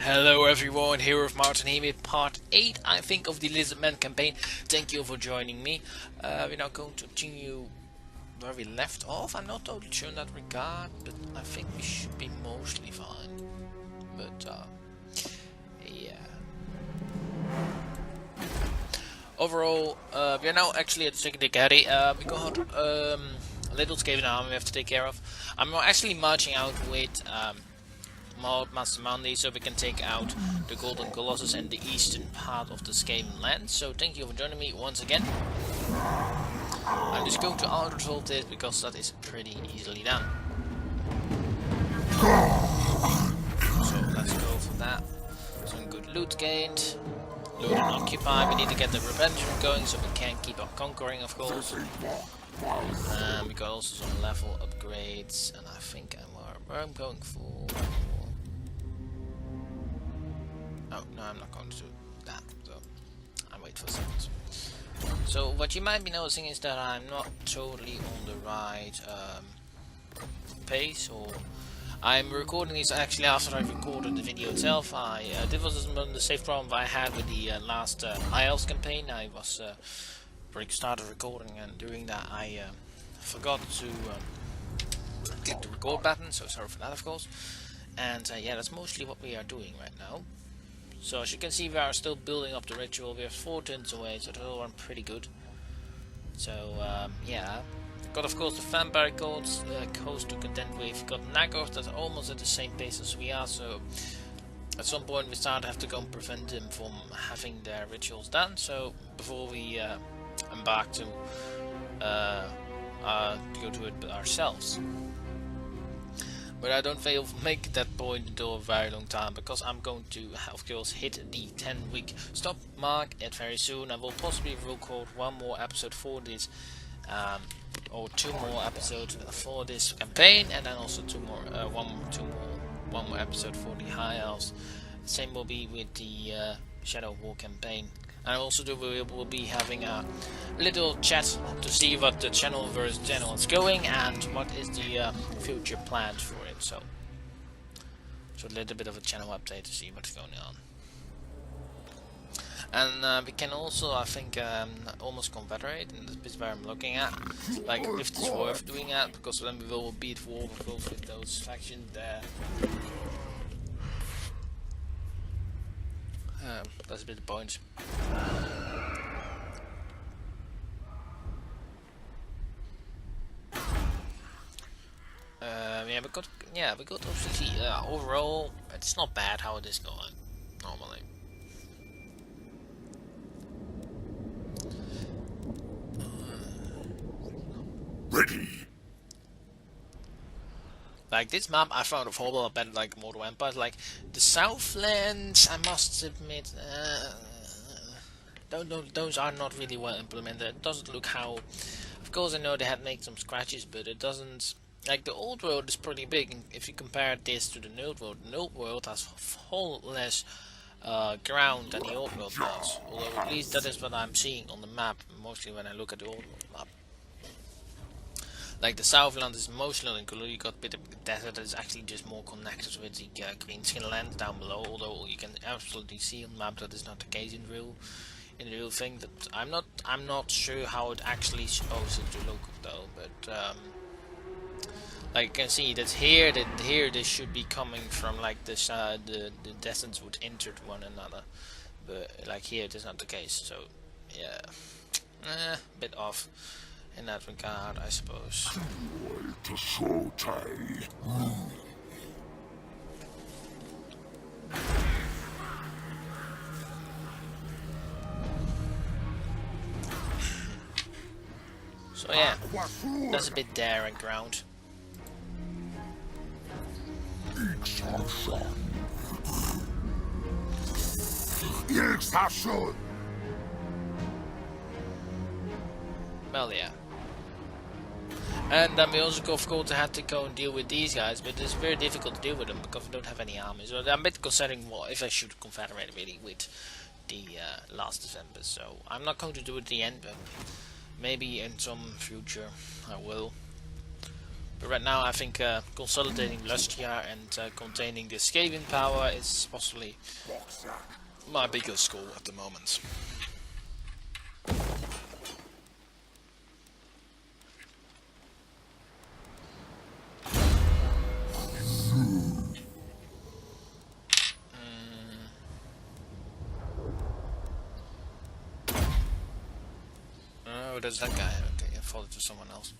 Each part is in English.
Hello everyone, here with Martin here with part 8, I think, of the Lizardmen campaign. Thank you for joining me. We're now going to continue where we left off. I'm not totally sure in that regard, but I think we should be mostly fine. But, yeah. Overall, we are now actually at the second carry. We got a little scaling army we have to take care of. I'm actually marching out with Mazdamundi, so we can take out the Golden Colossus and the eastern part of the Skaven land. So thank you for joining me once again. I'm just going to auto-resolve this because that is pretty easily done. So let's go for that. Some good loot gained. Loot and occupy. We need to get the revenge going so we can keep on conquering, of course. We got also some level upgrades, and I think where I'm going for. Oh, no, I'm not going to do that, so I'll wait for a second. So, what you might be noticing is that I'm not totally on the right pace, or I'm recording this actually after I recorded the video itself. This was the same problem I had with the last IELTS campaign. I was started recording, and during that I forgot to click the record button, so sorry for that, of course. And yeah, that's mostly what we are doing right now. So as you can see, we are still building up the ritual. We have 4 turns away, so that's all run pretty good. So yeah, we've got of course the vampire coast to contend with. We've got Nagorth that's almost at the same pace as we are, so at some point we start to have to go and prevent them from having their rituals done. So before we embark to go to it ourselves. But I don't think I'll make that point until a very long time, because I'm going to, of course, hit the 10-week stop mark very soon. I will possibly record one more episode for this, or 2 more episodes for this campaign, and then also one more episode for the High Elves. Same will be with the Shadow War campaign. And also we will be having a little chat to see what the channel versus channel is going and what is the future plans for it. So a little bit of a channel update to see what's going on. And we can also, I think, almost confederate, and this is where I'm looking at, like if it's worth doing that, because then we will beat war with those factions there. That's a bit of the point. We got obviously overall it's not bad how it is going normally. Ready. Like this map, I found a whole lot better, like Mortal Empires. Like the Southlands, I must admit, those are not really well implemented. It doesn't look how. Of course, I know they had made some scratches, but it doesn't. Like the old world is pretty big. And if you compare this to the new world has whole less ground than the old world does. Although at least that is what I'm seeing on the map, mostly when I look at the old world map. Like the Southland is mostly included. You got a bit of the desert that is actually just more connected with the Greenskin land down below. Although you can absolutely see on the map that is not the case in the real thing. That I'm not sure how it actually supposed to look though. But like you can see that here this should be coming from like this the deserts would enter one another. But like here it is not the case. So yeah, bit off in that regard, I suppose. So yeah, that's a bit there and ground. Well, yeah. And then we also of course had to go and deal with these guys, but it's very difficult to deal with them because we don't have any armies. So I'm a bit considering what if I should confederate really with the last December. So I'm not going to do it at the end, but maybe in some future I will. But right now I think consolidating Lustria and containing the Skaven power is possibly my biggest goal at the moment. Oh, there's that guy. Okay, I thought it was someone else.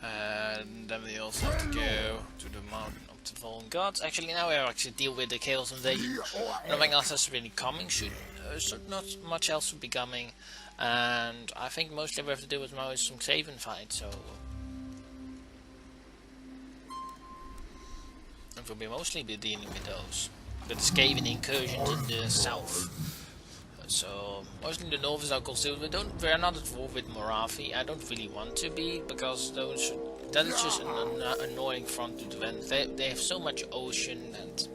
And then we also have to go to the Mountain of the Fallen Gods. Actually, now we actually deal with the Chaos Invasion. Nothing else is really coming. Not much else should be coming. And I think mostly we have to do with now is some Skaven fight. So it will be mostly be dealing with those. With the Skaven incursions in the south. So mostly the north is our concealed. We are not at war with Moravi. I don't really want to be, because that is just an annoying front to defend. They have so much ocean, and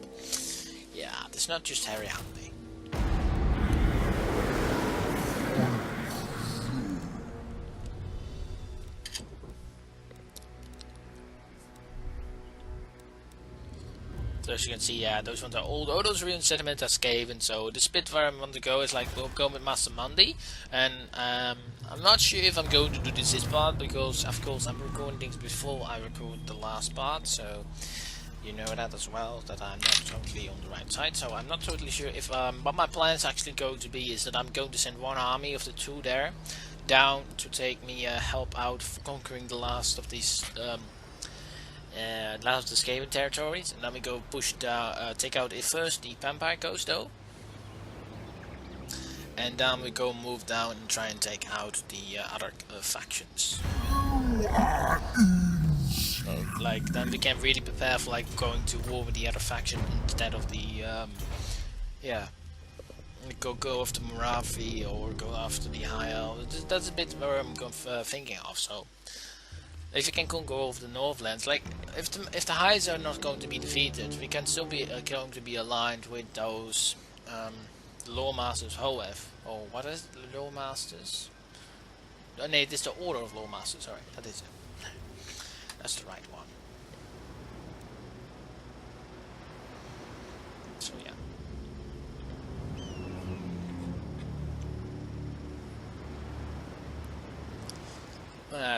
yeah, it's not just Harry Handy. So as you can see, yeah, those ones are old. Oh, those ruined sediment are Skaven. So the split where I want to go is like, we'll go with Mazdamundi. And I'm not sure if I'm going to do this part, because of course I'm recording things before I record the last part. So you know that as well, that I'm not totally on the right side. So I'm not totally sure if what my plan is actually going to be is that I'm going to send one army of the two there down to take me help out for conquering the last of these last of the Skaven territories, and then we go push the take out first the Vampire Coast though, and then we go move down and try and take out the other factions. So, like, then we can really prepare for like going to war with the other faction instead of the yeah, go after Moravi or go after the High Elves. That's a bit where I'm thinking of. So if you can conquer over the Northlands, like if the Highs are not going to be defeated, we can still be going to be aligned with those Lore Masters Hoev, or what is it? The Lore Masters? Oh, no, it is the Order of Lore Masters. Sorry, that is it. That's the right one. So yeah.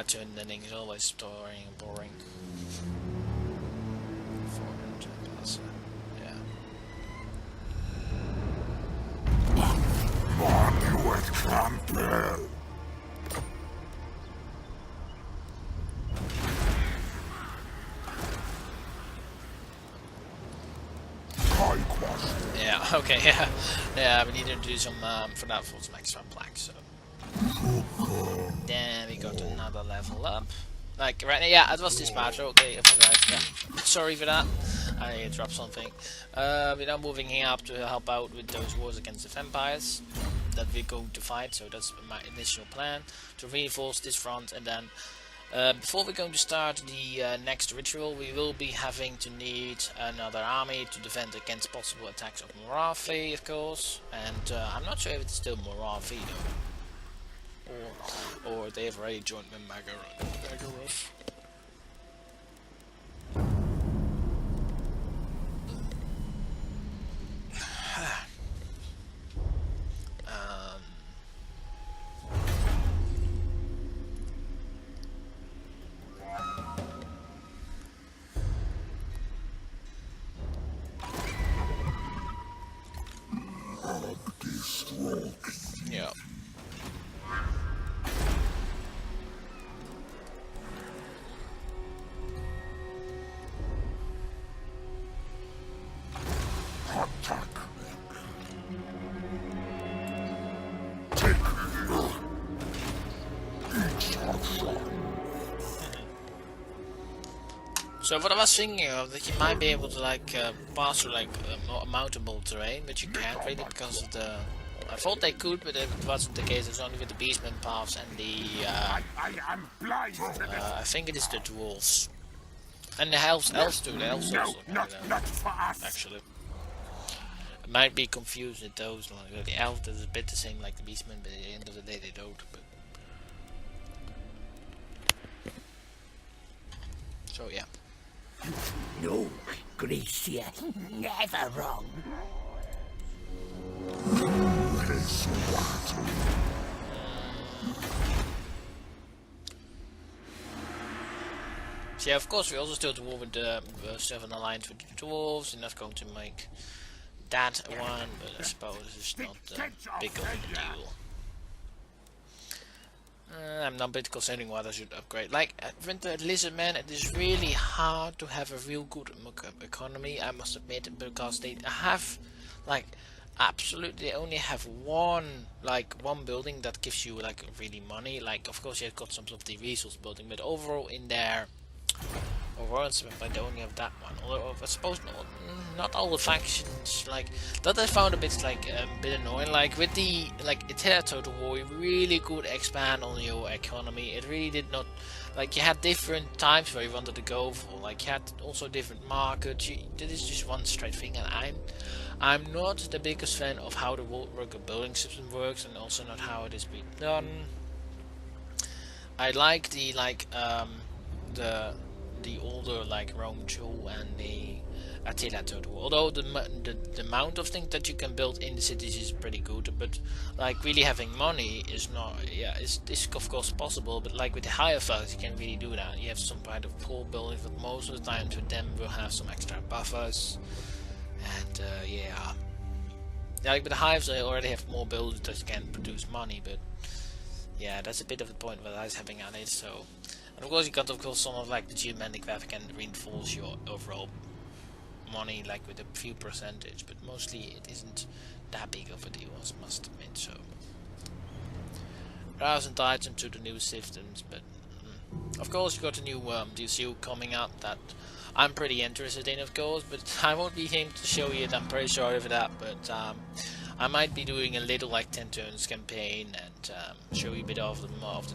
Turning is always boring. 400 plus, yeah. Yeah, okay, yeah. Yeah, we need to do some for that for some extra plaks, so. Then we got another level up. Like right now, yeah, it was this part. Okay, I forgot. Yeah, sorry for that. I dropped something. We're now moving here up to help out with those wars against the vampires that we're going to fight. So that's my initial plan, to reinforce this front, and then before we're going to start the next ritual, we will be having to need another army to defend against possible attacks of Moravi, of course. And I'm not sure if it's still Moravi though. Or they've already joined with Magaroth. Yeah. So what I was thinking of, that you might be able to like pass through like mountable terrain, but you can't really because of the. I thought they could, but it wasn't the case. It's only with the beastmen paths and the. I think it is the dwarves and the elves too. The elves also. Actually. I might be confused with those. Like, the elf is a bit the same like the beastmen, but at the end of the day they don't. But so yeah. No, Gracia, never wrong. So yeah, of course we also still dwarf with the stuff in alliance with the dwarves. We're not going to make that one, but I suppose it's not big of a deal. I'm not a bit considering what I should upgrade. Like with the Lizardmen, it is really hard to have a real good economy, I must admit, because they have like absolutely they only have one building that gives you like really money. Like of course you've got some of the resource building, but overall in their overall but they only have that one. Although I suppose not all the factions like that. I found a bit bit annoying. Like with the Total War, you really could expand on your economy. It really did not. Like you had different times where you wanted to go for. Like you had also different markets. This is just one straight thing, and I'm not the biggest fan of how the worker building system works, and also not how it is being done. I like the older like Rome 2 and the Attila Total War. Although the amount of things that you can build in the cities is pretty good, but like really having money is not. Yeah, it's of course possible, but like with the higher files you can really do that. You have some kind of poor buildings, but most of the times with them we'll have some extra buffers, and yeah. Like with the hives, I already have more buildings that can produce money, but yeah, that's a bit of the point that I was having on it. So, and of course you got some of like the geomantic that can reinforce your overall money, like with a few percentage, but mostly it isn't that big of a deal, I must admit. So, there are some items to the new systems, but of course you got a new DLC coming up that I'm pretty interested in, of course, but I won't be able to show you it. I'm pretty sorry for that, but I might be doing a little like 10 turns campaign and show you a bit of the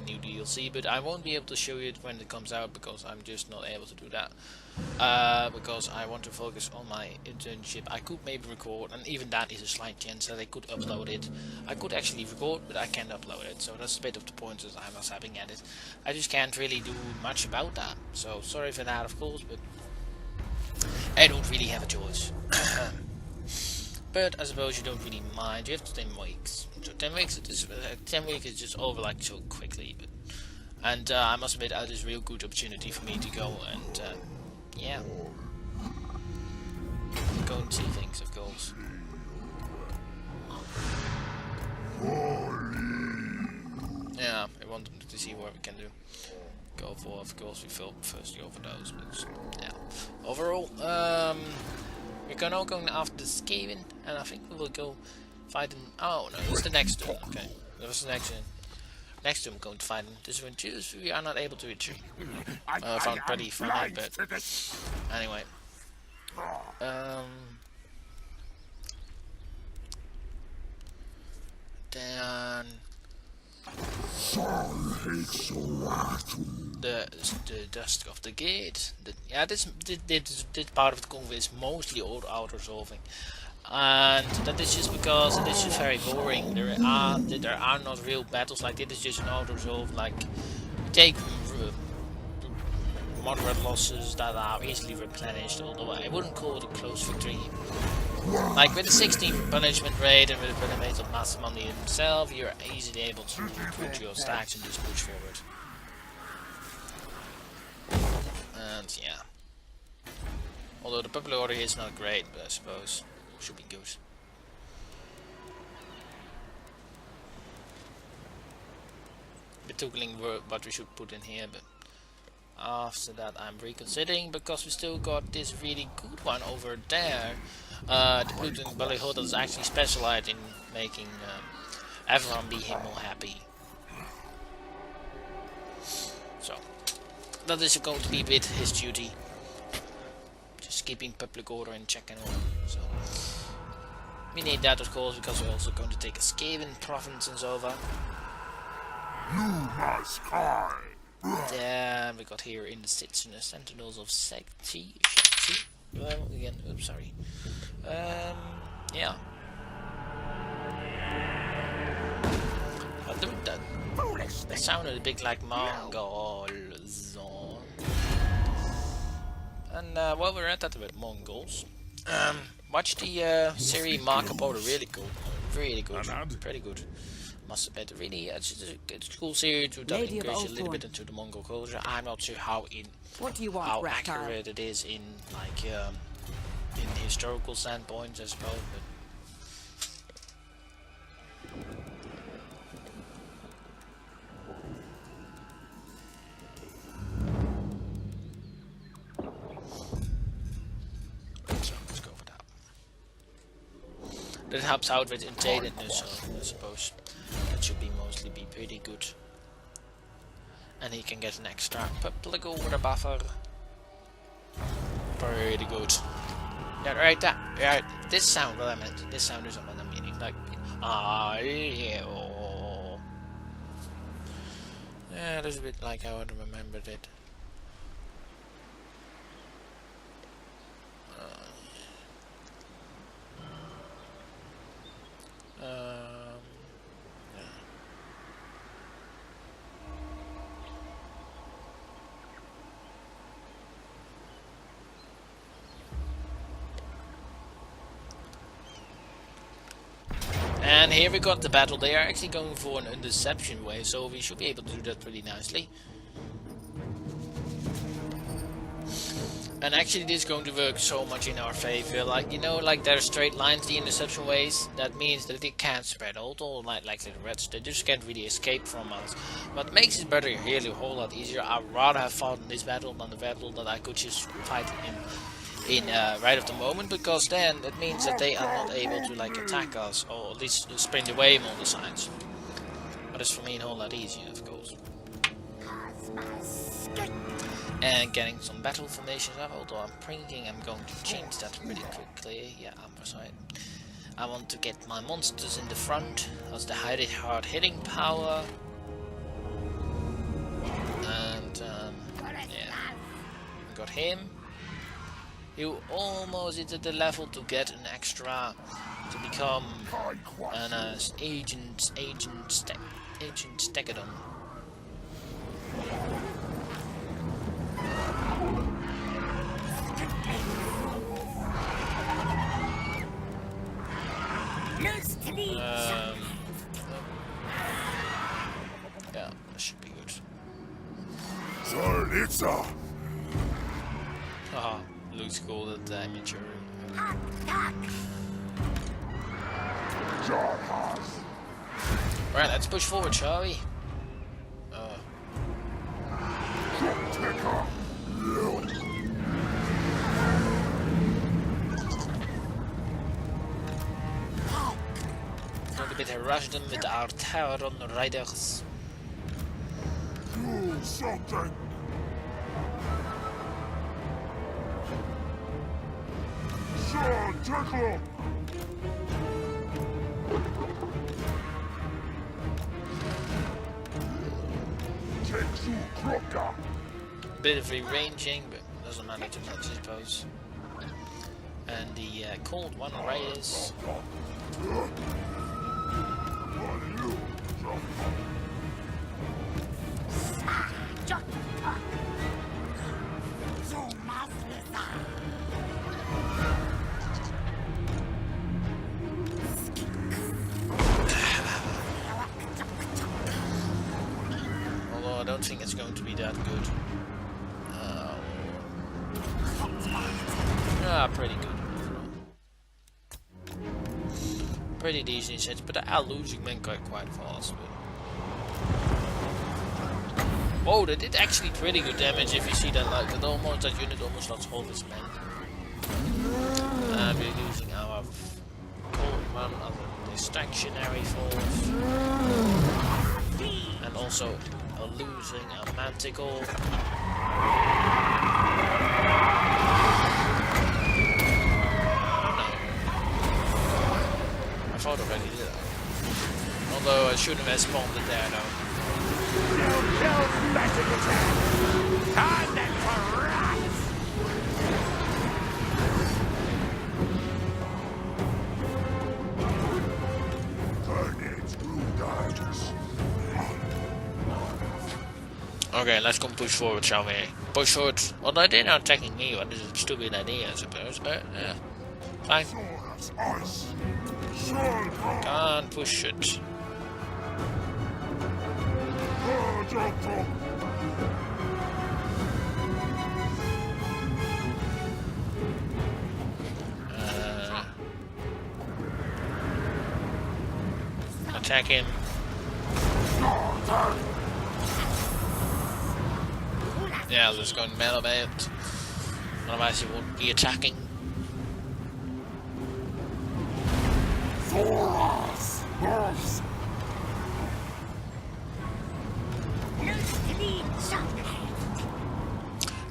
new DLC, but I won't be able to show you it when it comes out because I'm just not able to do that. Because I want to focus on my internship. I could maybe record, and even that is a slight chance that I could upload it. I could actually record, but I can't upload it, so that's a bit of the point that I was having at it. I just can't really do much about that, so sorry for that, of course, but I don't really have a choice. But I suppose you don't really mind. You have 10 weeks. So 10 weeks, 10 weeks is just over like so quickly. But I must admit, that is a real good opportunity for me to go and yeah, go and see things, of course. Yeah, I want to see what we can do. Go for, of course, we first go for those. But yeah, overall, we're now going after the Skaven, and I think we will go fight them. Oh no, it's the next turn. Okay, that was the next turn. Next turn, I'm going to fight them. This one, choose. We are not able to retreat. I found it pretty funny, but anyway. Then the dusk of the gate. Yeah, this part of the convo is mostly auto resolving, and that is just because it is just very boring. There are not real battles. Like it is just an auto resolve. Like you take moderate losses that are easily replenished. Although I wouldn't call it a close victory. Like with the 16 punishment rate and with the punishment of Mazdamundi himself, you're easily able to recruit your stacks and just push forward. And yeah. Although the public order is not great, but I suppose should be good. Bit toggling what we should put in here, but after that I'm reconsidering because we still got this really good one over there. The Pluton Ballyhood is actually specialized in making everyone be more happy. So that is going to be a bit his duty. Just keeping public order in check and order. So we need that, of course, because we're also going to take a Skaven provinces over. You must cry. Then we got here in the Sentinels of Shakti. Again, oops, sorry. Yeah. I'll do that. That sounded a bit like Mongols. And while we're at that with Mongols, watch the series Marco Polo. Really cool. Really good. Pretty good. Must admit, really, it's a cool series to engage a little bit into the Mongol culture. I'm not sure how accurate it is in like in historical standpoints, I suppose. But so let's go for that. That helps out with intelligence, so I suppose that should mostly be pretty good. And he can get an extra public over buffer. Pretty good. Yeah, right there. Yeah, this sound what I meant. This sound is what I'm meaning. Like, yeah. Yeah, that's a bit like I would remembered it. And here we got the battle. They are actually going for an interception wave, so we should be able to do that pretty nicely. And actually this is going to work so much in our favor. Like, you know, like there are straight lines, the interception ways. That means that they can't spread out, or like the reds, they just can't really escape from us. What makes this battle really a whole lot easier. I'd rather have fought in this battle than the battle that I could just fight in right at the moment, because then it means that they are not able to like attack us, or at least sprint away on the sides. But it's for me a whole lot easier, of course. And getting some battle formations up, although I'm thinking I'm going to change that pretty quickly. Yeah, I'm sorry. I want to get my monsters in the front as the hard hitting power. And yeah, got him. You almost hit the level to get an extra to become an agent Stegadon. Yeah, that should be good. Haha, looks cool that damage. Right, let's push forward, shall we? Going a bit rush them with our Terran riders. Do something. Bit of rearranging, but doesn't matter too much, I suppose. And the cold one riders. Although I don't think it's going to be that good. Pretty good overall. Pretty decent sets, but they are losing men quite fast. Whoa, they did actually pretty good damage if you see that, like, that unit almost lost all his men. We're losing our cold one of the distractionary force. And also losing our manticore. I thought already did that. Although I shouldn't have spawned it there though. Okay, let's go push forward, shall we? Push forward. Although they're not attacking me, what is a stupid idea, I suppose. But yeah, fine. Can't push it. Attack him. Yeah, I'll just go and melee bait. Otherwise he won't be attacking.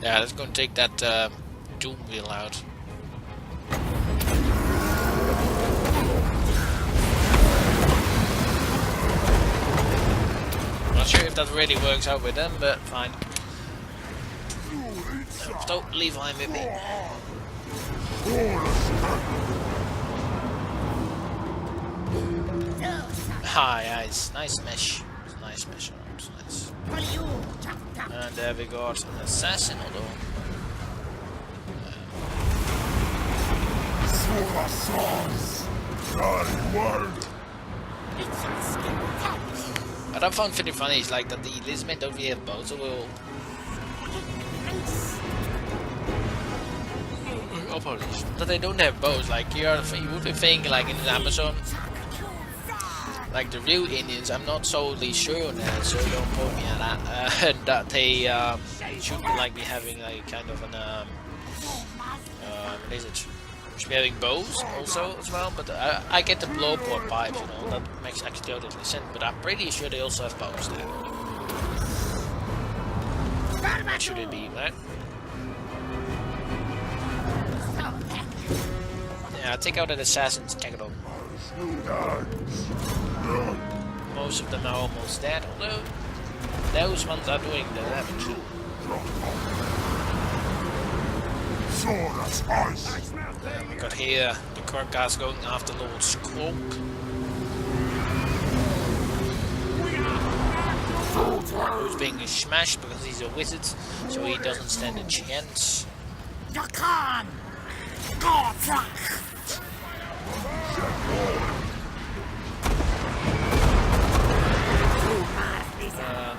Yeah, let's go and take that doom wheel out. Not sure if that really works out with them, but fine. Don't leave him with me. Hi, nice mesh. Nice mesh arms, nice. And there we got an assassin, although. What I found pretty funny is like that the Lizardmen don't really have bows, so we'll. Apologies. That they don't have bows, like you would be thinking like in the Amazon. Like the real Indians, I'm not solely sure on that, so don't quote me on that. That they should like be having like kind of an what is it? Should be having bows also as well, but I get the blowport pipes, you know, that makes actually totally sense. But I'm pretty sure they also have bows there. What should it be, right? Yeah, take out an assassin's techno. Most of them are almost dead, although those ones are doing the damage. We got here the current guys going after Lord Squawk. Who's being smashed because he's a wizard, so he doesn't stand a chance.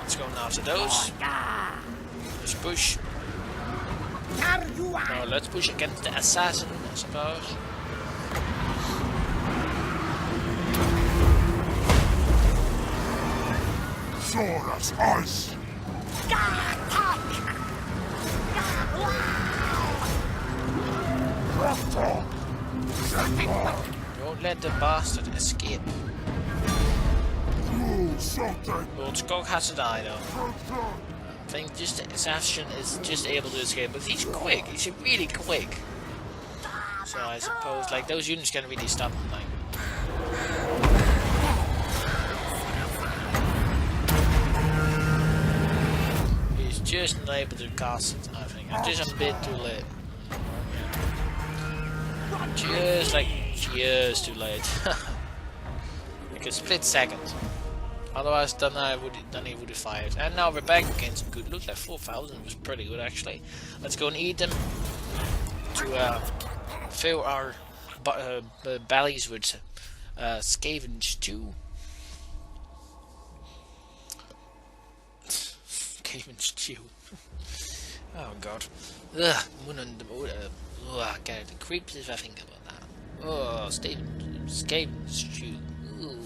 Let's go after those. Let's push. No, let's push against the assassin, I suppose. Sora's ice. Don't let the bastard escape. Lord Skog has to die though. I think just the assassin is just able to escape, but he's quick. He's really quick. So I suppose like those units can really stop him. Like. He's just not able to cast it. I think I'm just a bit too late. Just too late. Like a split second. Otherwise, then he would have fired. And now we're back again. Some good loot. Like 4,000 was pretty good actually. Let's go and eat them to fill our bellies with scavenge stew. Scavenge stew. Oh god. Ugh. God, the creeps if I think about that. Oh, scavenge stew. Ooh,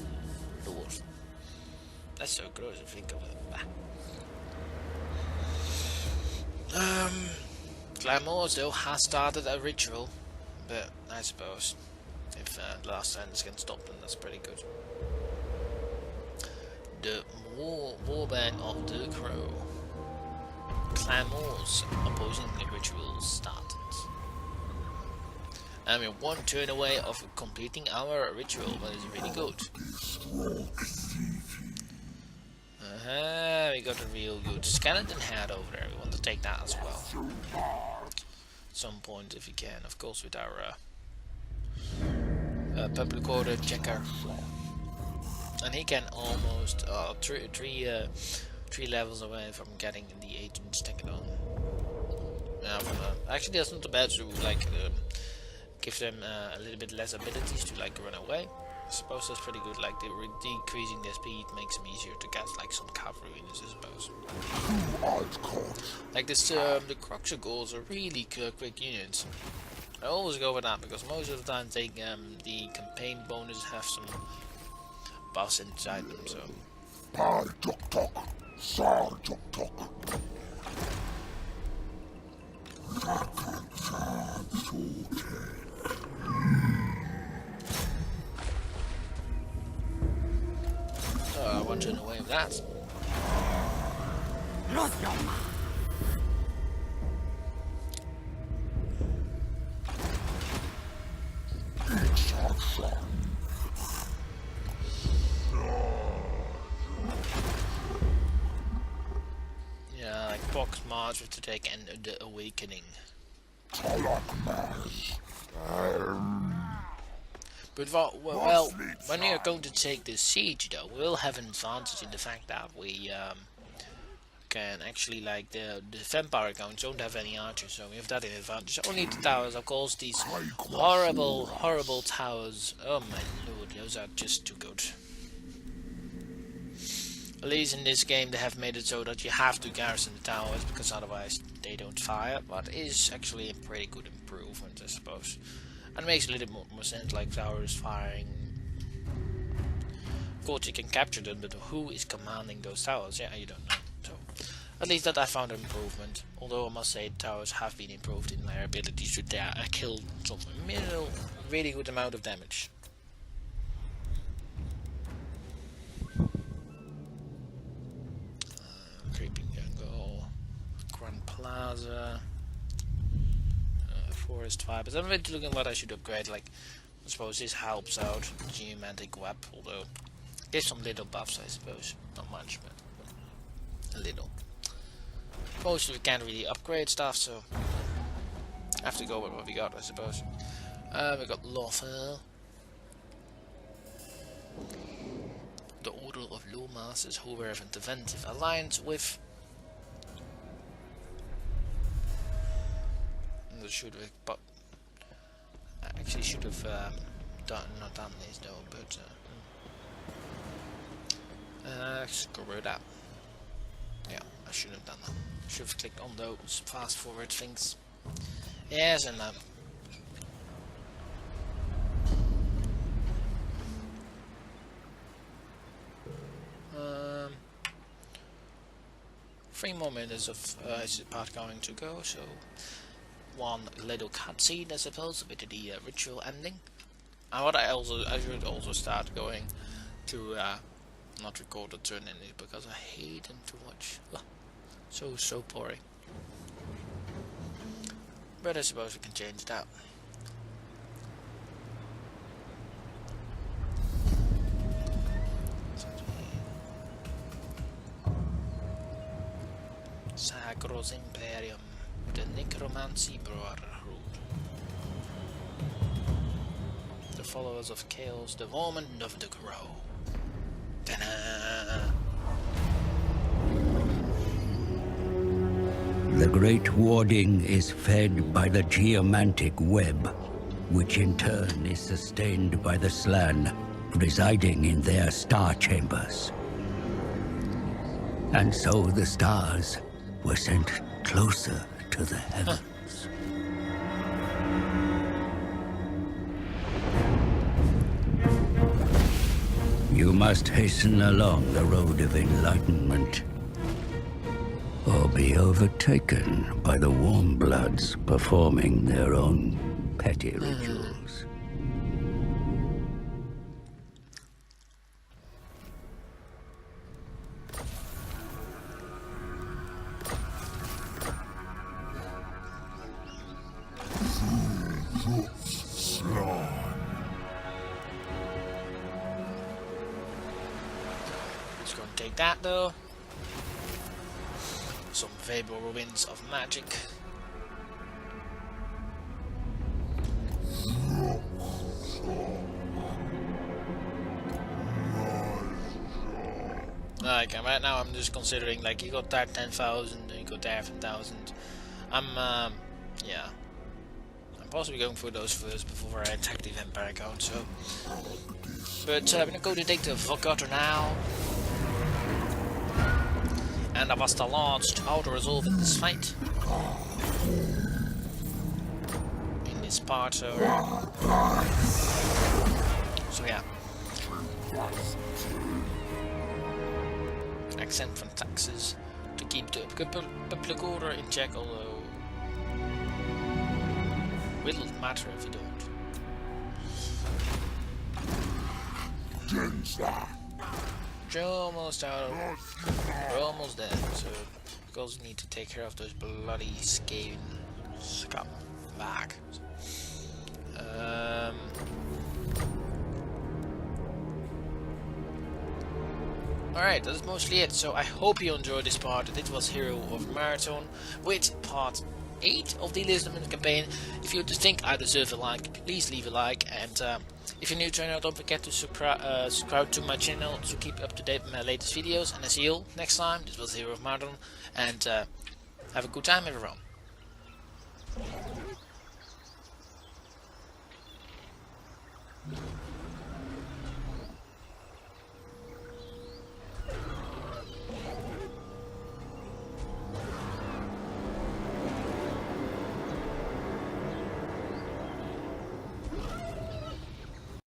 Lord. That's so gross to think of it. Glamours though has started a ritual, but I suppose if the last sentence can stop them, that's pretty good. The warband of the crow. Clamours opposing the ritual started. And we're one turn away of completing our ritual, but it's really good. We got a real good skeleton head over there. We want to take that as well. At some point, if we can, of course, with our public order checker. And he can almost three 3 levels away from getting the agents taken on. Actually, that's not too bad to like give them a little bit less abilities to like run away. I suppose that's pretty good. Like decreasing their speed makes them easier to get like some cavalry in this, I suppose. Like this, the Croxer Ghouls are really quick units. I always go with that because most of the time they the campaign bonus have some buffs inside them. So. I want to run away with that. Yeah, like box March with to take and the awakening. But well, when we are going to take this siege, though, we'll have an advantage in the fact that we can actually, like, the vampire accounts don't have any archers, so we have that in advantage. Only the towers, of course, these horrible towers. Oh my lord, those are just too good. At least in this game they have made it so that you have to garrison the towers, because otherwise they don't fire, but it is actually a pretty good improvement, I suppose. And it makes a little more sense, like towers firing. Of course you can capture them, but who is commanding those towers? Yeah, you don't know. So, at least that I found an improvement. Although I must say towers have been improved in their abilities to kill sort of a really good amount of damage. Creeping Jungle, Grand Plaza. Forest vibes. I'm really looking at what I should upgrade. Like, I suppose this helps out Geomantic Web, although gives some little buffs, I suppose. Not much, but a little. Mostly we can't really upgrade stuff, so have to go with what we got, I suppose. We got Lawful, the Order of Law Masters, who we have a defensive alliance with. Should have, but I actually should have not done this though. But screw that. Yeah, I should have done that. Should have clicked on those fast forward things. Yes, and 3 more minutes of is the part going to go. So. One little cutscene, I suppose, with the ritual ending. And what I should also start going to not record the turn ending because I hate them too much. So boring. But I suppose we can change that. Sacros Imperium. The Necromancy Brotherhood. The followers of Chaos, the Woman of the Crow. Ta-da! The Great Warding is fed by the Geomantic Web, which in turn is sustained by the Slan, residing in their star chambers. And so the stars were sent closer to the heavens. You must hasten along the road of enlightenment, or be overtaken by the Warmbloods performing their own petty rituals. Just gonna take that though. Some favorable winds of magic. Like, I'm right now I'm just considering, like, you got there 10,000, you got there 10,000. Yeah. I'm possibly going for those first before I attack the vampire account, so. But I'm gonna go to take the Vocator now. And that was the last auto resolve in this fight. In this part, so yeah. Accent from taxes to keep the public order in check, although will it matter if you don't? We're almost out of, we're almost there, so we also need to take care of those bloody Skaven scum back. Alright, that's mostly it. So I hope you enjoyed this part. This was Hero of Marathon with part 8 of the Lizardmen campaign. If you think I deserve a like, please leave a like, and if you're new to the channel, don't forget to subscribe to my channel to keep up to date with my latest videos, and I see you all next time. This was Hero of Marathon, and have a good time everyone.